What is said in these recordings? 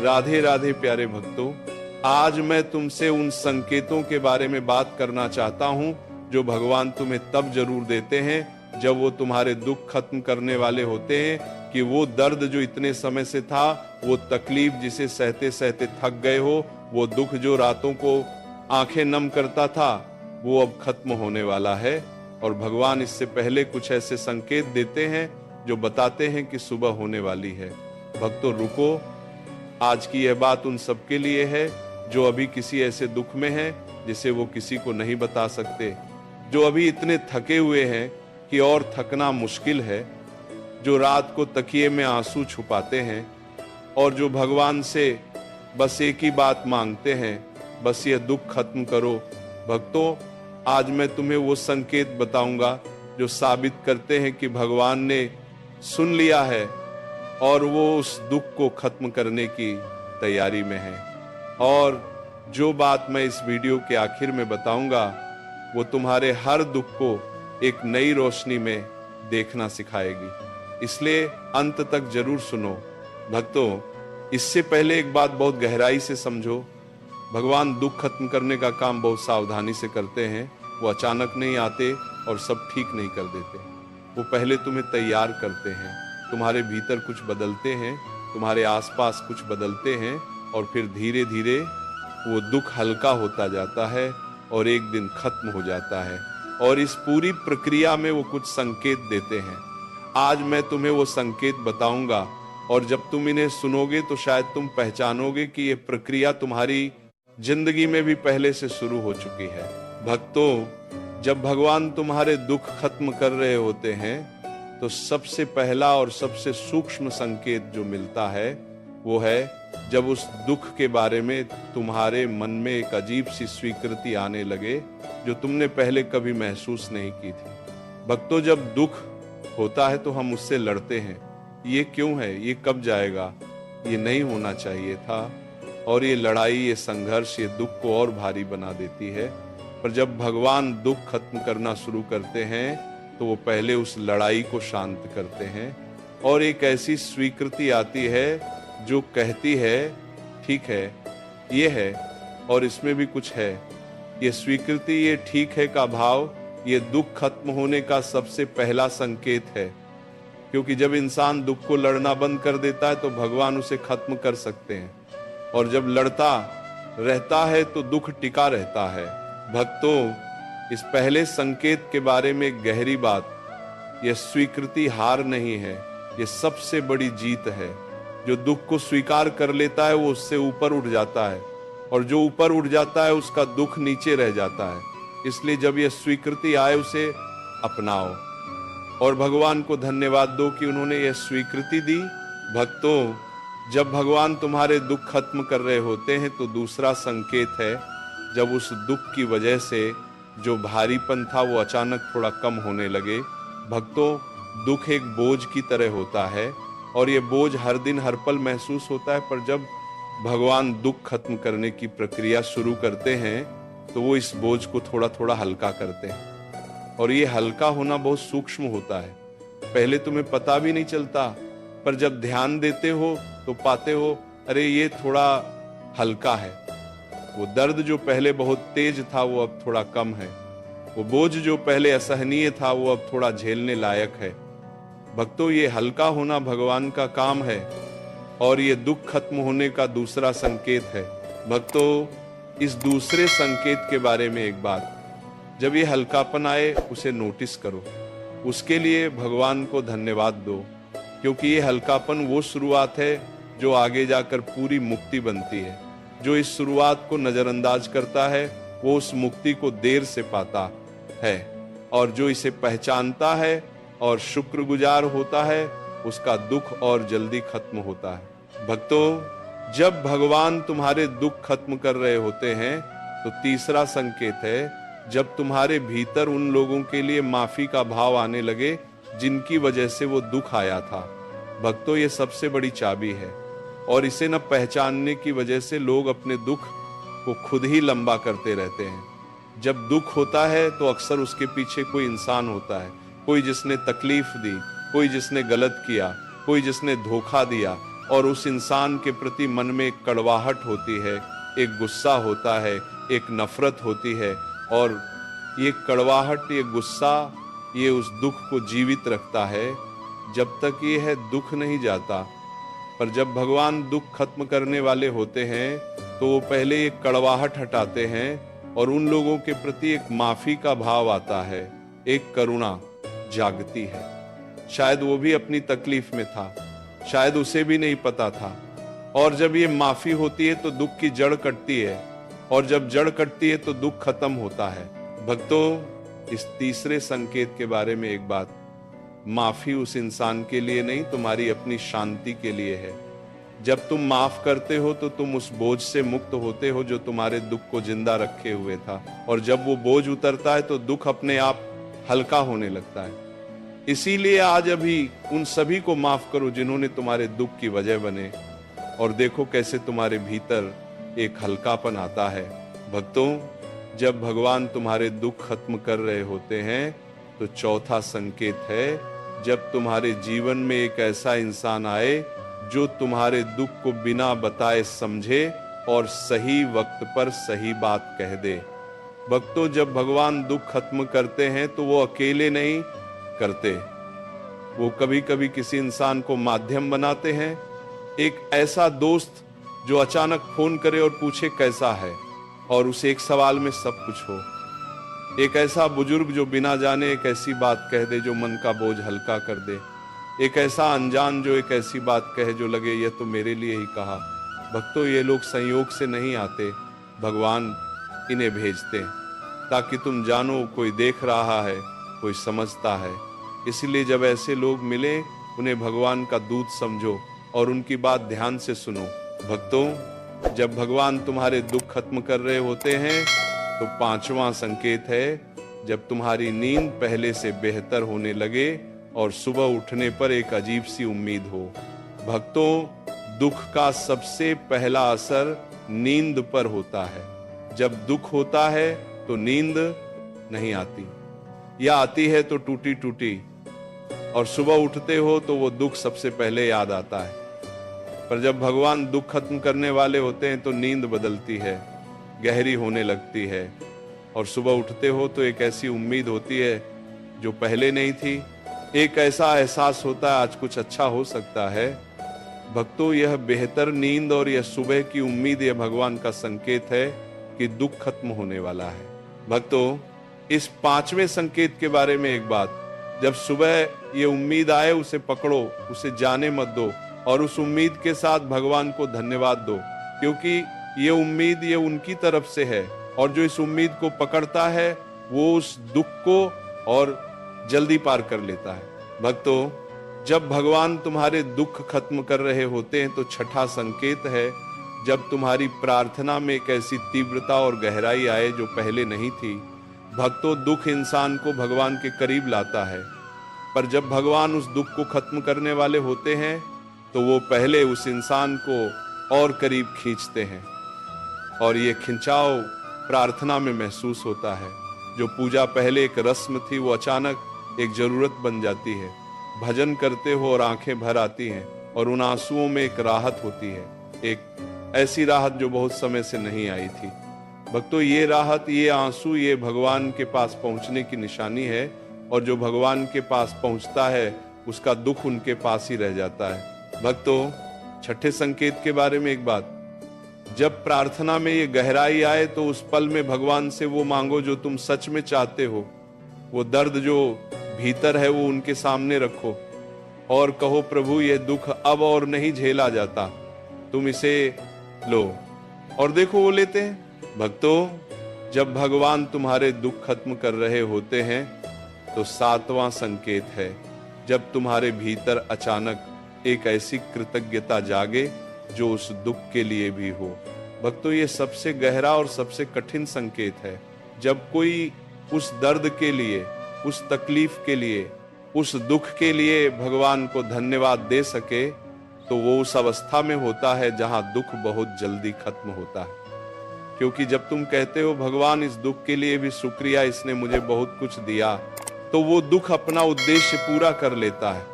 राधे राधे प्यारे भक्तों, आज मैं तुमसे उन संकेतों के बारे में बात करना चाहता हूं जो भगवान तुम्हें तब जरूर देते हैं जब वो तुम्हारे दुख खत्म करने वाले होते हैं कि वो दर्द जो इतने समय से था, वो तकलीफ जिसे सहते सहते थक गए हो, वो दुख जो रातों को आंखें नम करता था, वो अब खत्म होने वाला है। और भगवान इससे पहले कुछ ऐसे संकेत देते हैं जो बताते हैं कि सुबह होने वाली है। भक्तों रुको, आज की यह बात उन सबके लिए है जो अभी किसी ऐसे दुख में है जिसे वो किसी को नहीं बता सकते, जो अभी इतने थके हुए हैं कि और थकना मुश्किल है, जो रात को तकिए में आंसू छुपाते हैं और जो भगवान से बस एक ही बात मांगते हैं, बस ये दुख खत्म करो। भक्तों, आज मैं तुम्हें वो संकेत बताऊंगा जो साबित करते हैं कि भगवान ने सुन लिया है और वो उस दुख को खत्म करने की तैयारी में है। और जो बात मैं इस वीडियो के आखिर में बताऊंगा वो तुम्हारे हर दुख को एक नई रोशनी में देखना सिखाएगी, इसलिए अंत तक जरूर सुनो। भक्तों, इससे पहले एक बात बहुत गहराई से समझो, भगवान दुख खत्म करने का काम बहुत सावधानी से करते हैं। वो अचानक नहीं आते और सब ठीक नहीं कर देते। वो पहले तुम्हें तैयार करते हैं, तुम्हारे भीतर कुछ बदलते हैं, तुम्हारे आसपास कुछ बदलते हैं और फिर धीरे धीरे वो दुख हल्का होता जाता है और एक दिन खत्म हो जाता है। और इस पूरी प्रक्रिया में वो कुछ संकेत देते हैं। आज मैं तुम्हें वो संकेत बताऊंगा और जब तुम इन्हें सुनोगे तो शायद तुम पहचानोगे कि ये प्रक्रिया तुम्हारी जिंदगी में भी पहले से शुरू हो चुकी है। भक्तों, जब भगवान तुम्हारे दुख खत्म कर रहे होते हैं तो सबसे पहला और सबसे सूक्ष्म संकेत जो मिलता है वो है जब उस दुख के बारे में तुम्हारे मन में एक अजीब सी स्वीकृति आने लगे जो तुमने पहले कभी महसूस नहीं की थी। भक्तों, जब दुख होता है तो हम उससे लड़ते हैं, ये क्यों है, ये कब जाएगा, ये नहीं होना चाहिए था। और ये लड़ाई, ये संघर्ष, ये दुख को और भारी बना देती है। पर जब भगवान दुख खत्म करना शुरू करते हैं तो वो पहले उस लड़ाई को शांत करते हैं और एक ऐसी स्वीकृति आती है जो कहती है ठीक है, ये है और इसमें भी कुछ है। ये स्वीकृति, ये ठीक है का भाव, ये दुख खत्म होने का सबसे पहला संकेत है। क्योंकि जब इंसान दुख को लड़ना बंद कर देता है तो भगवान उसे खत्म कर सकते हैं, और जब लड़ता रहता है तो दुख टिका रहता है। भक्तों, इस पहले संकेत के बारे में गहरी बात, यह स्वीकृति हार नहीं है, यह सबसे बड़ी जीत है। जो दुख को स्वीकार कर लेता है वो उससे ऊपर उठ जाता है, और जो ऊपर उठ जाता है उसका दुख नीचे रह जाता है। इसलिए जब यह स्वीकृति आए उसे अपनाओ और भगवान को धन्यवाद दो कि उन्होंने यह स्वीकृति दी। भक्तों, जब भगवान तुम्हारे दुख खत्म कर रहे होते हैं तो दूसरा संकेत है जब उस दुख की वजह से जो भारीपन था वो अचानक थोड़ा कम होने लगे। भक्तों, दुख एक बोझ की तरह होता है और ये बोझ हर दिन हर पल महसूस होता है, पर जब भगवान दुख खत्म करने की प्रक्रिया शुरू करते हैं तो वो इस बोझ को थोड़ा थोड़ा हल्का करते हैं। और ये हल्का होना बहुत सूक्ष्म होता है, पहले तुम्हें पता भी नहीं चलता, पर जब ध्यान देते हो तो पाते हो अरे ये थोड़ा हल्का है। वो दर्द जो पहले बहुत तेज था वो अब थोड़ा कम है, वो बोझ जो पहले असहनीय था वो अब थोड़ा झेलने लायक है। भक्तों, ये हल्का होना भगवान का काम है और ये दुख खत्म होने का दूसरा संकेत है। भक्तों, इस दूसरे संकेत के बारे में एक बात, जब ये हल्कापन आए उसे नोटिस करो, उसके लिए भगवान को धन्यवाद दो, क्योंकि ये हल्कापन वो शुरुआत है जो आगे जाकर पूरी मुक्ति बनती है। जो इस शुरुआत को नजरअंदाज करता है वो उस मुक्ति को देर से पाता है, और जो इसे पहचानता है और शुक्रगुजार होता है उसका दुख और जल्दी खत्म होता है। भक्तों, जब भगवान तुम्हारे दुख खत्म कर रहे होते हैं तो तीसरा संकेत है जब तुम्हारे भीतर उन लोगों के लिए माफी का भाव आने लगे जिनकी वजह से वो दुख आया था। भक्तों, ये सबसे बड़ी चाबी है और इसे न पहचानने की वजह से लोग अपने दुख को खुद ही लंबा करते रहते हैं। जब दुख होता है तो अक्सर उसके पीछे कोई इंसान होता है, कोई जिसने तकलीफ दी, कोई जिसने गलत किया, कोई जिसने धोखा दिया, और उस इंसान के प्रति मन में एक कड़वाहट होती है, एक गुस्सा होता है, एक नफरत होती है, और ये कड़वाहट, ये गुस्सा, ये उस दुख को जीवित रखता है जब तक ये है दुख नहीं जाता। पर जब भगवान दुख खत्म करने वाले होते हैं तो वो पहले ये कड़वाहट हटाते हैं और उन लोगों के प्रति एक माफी का भाव आता है, एक करुणा जागती है। शायद वो भी अपनी तकलीफ में था, शायद उसे भी नहीं पता था, और जब ये माफी होती है तो दुख की जड़ कटती है, और जब जड़ कटती है तो दुख खत्म होता है। भक्तों, इस तीसरे संकेत के बारे में एक बात, माफी उस इंसान के लिए नहीं, तुम्हारी अपनी शांति के लिए है। जब तुम माफ करते हो तो तुम उस बोझ से मुक्त होते हो जो तुम्हारे दुख को जिंदा रखे हुए था, और जब वो बोझ उतरता है तो दुख अपने आप हल्का होने लगता है। इसीलिए आज अभी उन सभी को माफ करो जिन्होंने तुम्हारे दुख की वजह बने, और देखो कैसे तुम्हारे भीतर एक हल्कापन आता है। भक्तों, जब भगवान तुम्हारे दुख खत्म कर रहे होते हैं तो चौथा संकेत है जब तुम्हारे जीवन में एक ऐसा इंसान आए जो तुम्हारे दुख को बिना बताए समझे और सही वक्त पर सही बात कह दे। भक्तों, जब भगवान दुख खत्म करते हैं तो वो अकेले नहीं करते, वो कभी कभी किसी इंसान को माध्यम बनाते हैं। एक ऐसा दोस्त जो अचानक फोन करे और पूछे कैसा है, और उसे एक सवाल में सब कुछ हो। एक ऐसा बुजुर्ग जो बिना जाने एक ऐसी बात कह दे जो मन का बोझ हल्का कर दे। एक ऐसा अनजान जो एक ऐसी बात कहे जो लगे यह तो मेरे लिए ही कहा। भक्तों, ये लोग संयोग से नहीं आते, भगवान इन्हें भेजते ताकि तुम जानो कोई देख रहा है, कोई समझता है। इसलिए जब ऐसे लोग मिले उन्हें भगवान का दूत समझो और उनकी बात ध्यान से सुनो। भक्तों, जब भगवान तुम्हारे दुख खत्म कर रहे होते हैं तो पांचवा संकेत है जब तुम्हारी नींद पहले से बेहतर होने लगे और सुबह उठने पर एक अजीब सी उम्मीद हो। भक्तों, दुख का सबसे पहला असर नींद पर होता है। जब दुख होता है तो नींद नहीं आती, या आती है तो टूटी टूटी, और सुबह उठते हो तो वो दुख सबसे पहले याद आता है। पर जब भगवान दुख खत्म करने वाले होते हैं तो नींद बदलती है, गहरी होने लगती है, और सुबह उठते हो तो एक ऐसी उम्मीद होती है जो पहले नहीं थी। एक ऐसा एहसास होता है आज कुछ अच्छा हो सकता है। भक्तों, यह बेहतर नींद और यह सुबह की उम्मीद, यह भगवान का संकेत है कि दुख खत्म होने वाला है। भक्तों, इस पांचवें संकेत के बारे में एक बात, जब सुबह ये उम्मीद आए उसे पकड़ो, उसे जाने मत दो, और उस उम्मीद के साथ भगवान को धन्यवाद दो, क्योंकि ये उम्मीद ये उनकी तरफ से है, और जो इस उम्मीद को पकड़ता है वो उस दुख को और जल्दी पार कर लेता है। भक्तों, जब भगवान तुम्हारे दुख खत्म कर रहे होते हैं तो छठा संकेत है जब तुम्हारी प्रार्थना में एक ऐसी तीव्रता और गहराई आए जो पहले नहीं थी। भक्तों, दुख इंसान को भगवान के करीब लाता है, पर जब भगवान उस दुख को खत्म करने वाले होते हैं तो वो पहले उस इंसान को और करीब खींचते हैं, और ये खिंचाव प्रार्थना में महसूस होता है। जो पूजा पहले एक रस्म थी वो अचानक एक जरूरत बन जाती है। भजन करते हो और आंखें भर आती हैं, और उन आंसुओं में एक राहत होती है, एक ऐसी राहत जो बहुत समय से नहीं आई थी। भक्तों, ये राहत, ये आंसू, ये भगवान के पास पहुंचने की निशानी है, और जो भगवान के पास पहुंचता है उसका दुख उनके पास ही रह जाता है। भक्तों, छठे संकेत के बारे में एक बात, जब प्रार्थना में ये गहराई आए तो उस पल में भगवान से वो मांगो जो तुम सच में चाहते हो। वो दर्द जो भीतर है वो उनके सामने रखो और कहो, प्रभु ये दुख अब और नहीं झेला जाता, तुम इसे लो। और देखो वो लेते हैं। भक्तों, जब भगवान तुम्हारे दुख खत्म कर रहे होते हैं तो सातवां संकेत है जब तुम्हारे भीतर अचानक एक ऐसी कृतज्ञता जागे जो उस दुख के लिए भी हो। भक्तों, ये सबसे गहरा और सबसे कठिन संकेत है। जब कोई उस दर्द के लिए, उस तकलीफ के लिए, उस दुख के लिए भगवान को धन्यवाद दे सके तो वो उस अवस्था में होता है जहां दुख बहुत जल्दी खत्म होता है। क्योंकि जब तुम कहते हो भगवान इस दुख के लिए भी शुक्रिया, इसने मुझे बहुत कुछ दिया, तो वो दुख अपना उद्देश्य पूरा कर लेता है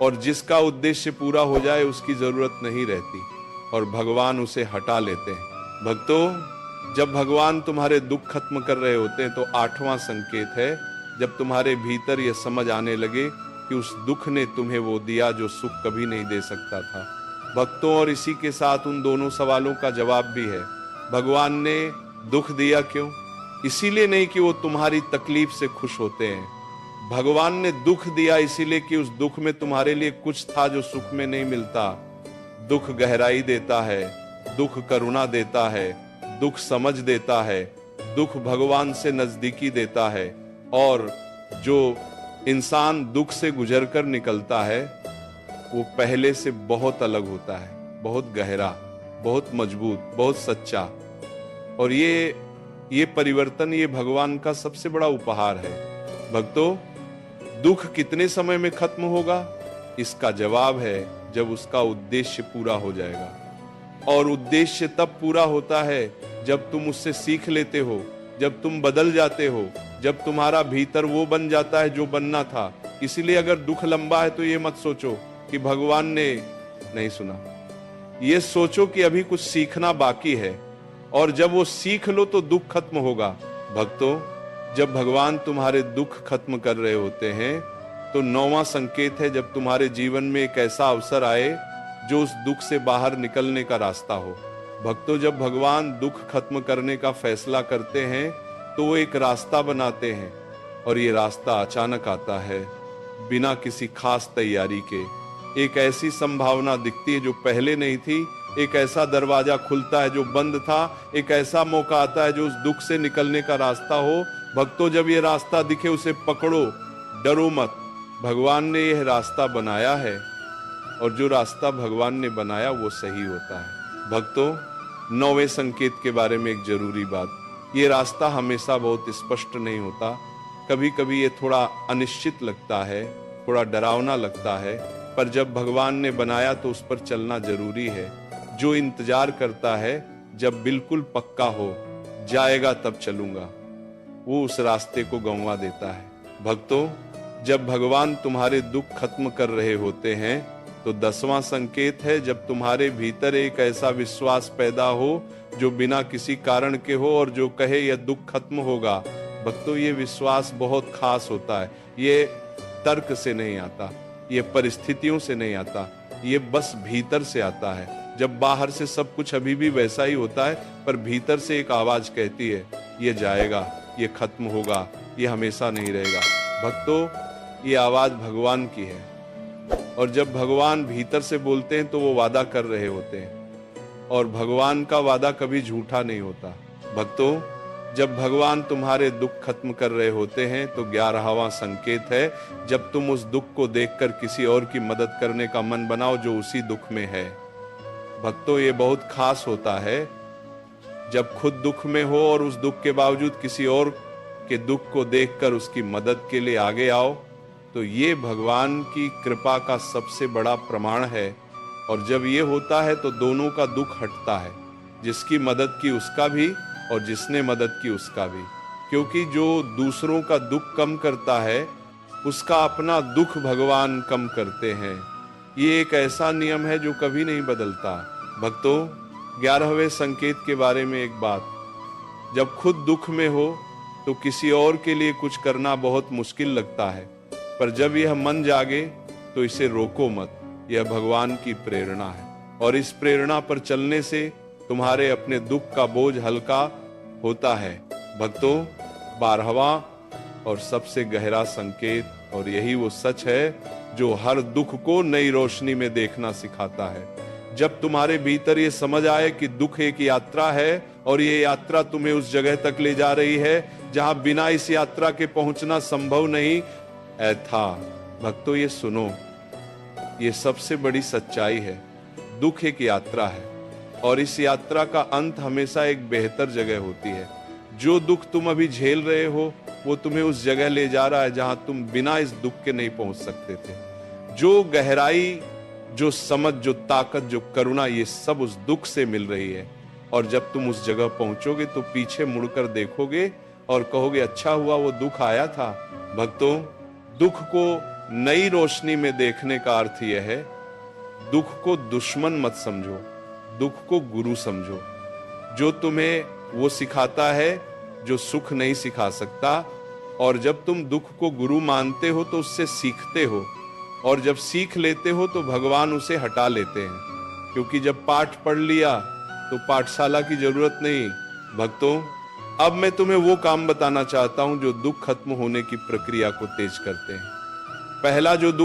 और जिसका उद्देश्य पूरा हो जाए उसकी जरूरत नहीं रहती और भगवान उसे हटा लेते हैं। भक्तों, जब भगवान तुम्हारे दुख खत्म कर रहे होते हैं तो 8वां संकेत है जब तुम्हारे भीतर यह समझ आने लगे कि उस दुख ने तुम्हें वो दिया जो सुख कभी नहीं दे सकता था। भक्तों, और इसी के साथ उन दोनों सवालों का जवाब भी है। भगवान ने दुख दिया क्यों? इसीलिए नहीं कि वो तुम्हारी तकलीफ से खुश होते हैं। भगवान ने दुख दिया इसीलिए कि उस दुख में तुम्हारे लिए कुछ था जो सुख में नहीं मिलता। दुख गहराई देता है, दुख करुणा देता है, दुख समझ देता है, दुख भगवान से नजदीकी देता है। और जो इंसान दुख से गुजरकर निकलता है वो पहले से बहुत अलग होता है, बहुत गहरा, बहुत मजबूत, बहुत सच्चा। और ये परिवर्तन ये भगवान का सबसे बड़ा उपहार है। भक्तों, दुख कितने समय में खत्म होगा? इसका जवाब है जब उसका उद्देश्य पूरा हो जाएगा। और उद्देश्य तब पूरा होता है जब तुम उससे सीख लेते हो, जब तुम बदल जाते हो, जब तुम्हारा भीतर वो बन जाता है जो बनना था। इसीलिए अगर दुख लंबा है तो ये मत सोचो कि भगवान ने नहीं सुना, ये सोचो कि अभी कुछ सीखना बाकी है और जब वो सीख लो तो दुख खत्म होगा। भक्तों, जब भगवान तुम्हारे दुख खत्म कर रहे होते हैं तो 9वां संकेत है जब तुम्हारे जीवन में एक ऐसा अवसर आए जो उस दुख से बाहर निकलने का रास्ता हो। भक्तों, जब भगवान दुख खत्म करने का फैसला करते हैं तो वो एक रास्ता बनाते हैं और ये रास्ता अचानक आता है, बिना किसी खास तैयारी के। एक ऐसी संभावना दिखती है जो पहले नहीं थी, एक ऐसा दरवाजा खुलता है जो बंद था, एक ऐसा मौका आता है जो उस दुख से निकलने का रास्ता हो। भक्तों, जब ये रास्ता दिखे उसे पकड़ो, डरो मत। भगवान ने यह रास्ता बनाया है और जो रास्ता भगवान ने बनाया वो सही होता है। भक्तों, 9वें संकेत के बारे में एक जरूरी बात, ये रास्ता हमेशा बहुत स्पष्ट नहीं होता। कभी कभी ये थोड़ा अनिश्चित लगता है, थोड़ा डरावना लगता है, पर जब भगवान ने बनाया तो उस पर चलना जरूरी है। जो इंतजार करता है जब बिल्कुल पक्का हो जाएगा तब चलूंगा, वो उस रास्ते को गंवा देता है। भक्तों, जब भगवान तुम्हारे दुख खत्म कर रहे होते हैं तो 10वां संकेत है जब तुम्हारे भीतर एक ऐसा विश्वास पैदा हो जो बिना किसी कारण के हो और जो कहे यह दुख खत्म होगा। भक्तों, ये विश्वास बहुत खास होता है। ये तर्क से नहीं आता, ये परिस्थितियों से नहीं आता, ये बस भीतर से आता है। जब बाहर से सब कुछ अभी भी वैसा ही होता है पर भीतर से एक आवाज कहती है ये जाएगा, ये खत्म होगा, ये हमेशा नहीं रहेगा। भक्तों, ये आवाज भगवान की है और जब भगवान भीतर से बोलते हैं तो वो वादा कर रहे होते हैं और भगवान का वादा कभी झूठा नहीं होता। भक्तों, जब भगवान तुम्हारे दुख खत्म कर रहे होते हैं तो 11वां संकेत है जब तुम उस दुख को देखकर किसी और की मदद करने का मन बनाओ जो उसी दुख में है। भक्तों, ये बहुत खास होता है जब खुद दुख में हो और उस दुख के बावजूद किसी और के दुख को देखकर उसकी मदद के लिए आगे आओ, तो ये भगवान की कृपा का सबसे बड़ा प्रमाण है। और जब ये होता है तो दोनों का दुख हटता है, जिसकी मदद की उसका भी और जिसने मदद की उसका भी। क्योंकि जो दूसरों का दुख कम करता है उसका अपना दुख भगवान कम करते हैं। ये एक ऐसा नियम है जो कभी नहीं बदलता। भक्तों, 11वें संकेत के बारे में एक बात, जब खुद दुख में हो तो किसी और के लिए कुछ करना बहुत मुश्किल लगता है, पर जब यह मन जागे तो इसे रोको मत। यह भगवान की प्रेरणा है और इस प्रेरणा पर चलने से तुम्हारे अपने दुख का बोझ हल्का होता है। भक्तों, 12वां और सबसे गहरा संकेत, और यही वो सच है जो हर दुख को नई रोशनी में देखना सिखाता है। जब तुम्हारे भीतर ये समझ आए कि दुख एक यात्रा है और ये यात्रा तुम्हें उस जगह तक ले जा रही है जहां बिना इस यात्रा के पहुंचना संभव नहीं था। भक्तों, ये सुनो, ये सबसे बड़ी सच्चाई है। दुख एक यात्रा है और इस यात्रा का अंत हमेशा एक बेहतर जगह होती है। जो दुख तुम अभी झेल रहे हो वो तुम्हें उस जगह ले जा रहा है जहां तुम बिना इस दुख के नहीं पहुंच सकते थे। जो गहराई, जो समझ, जो ताकत, जो करुणा, ये सब उस दुख से मिल रही है। और जब तुम उस जगह पहुंचोगे तो पीछे मुड़कर देखोगे और कहोगे अच्छा हुआ वो दुख आया था। भक्तों, दुख को नई रोशनी में देखने का अर्थ यह है, दुख को दुश्मन मत समझो, दुख को गुरु समझो, जो तुम्हें वो सिखाता है जो सुख नहीं सिखा सकता। और जब तुम दुख को गुरु मानते हो तो उससे सीखते हो, और जब सीख लेते हो तो भगवान उसे हटा लेते हैं, क्योंकि जब पाठ पढ़ लिया तो पाठशाला की जरूरत नहीं। भक्तों, अब मैं तुम्हें वो काम बताना चाहता हूं जो दुख खत्म होने की प्रक्रिया को तेज करते हैं। पहला जो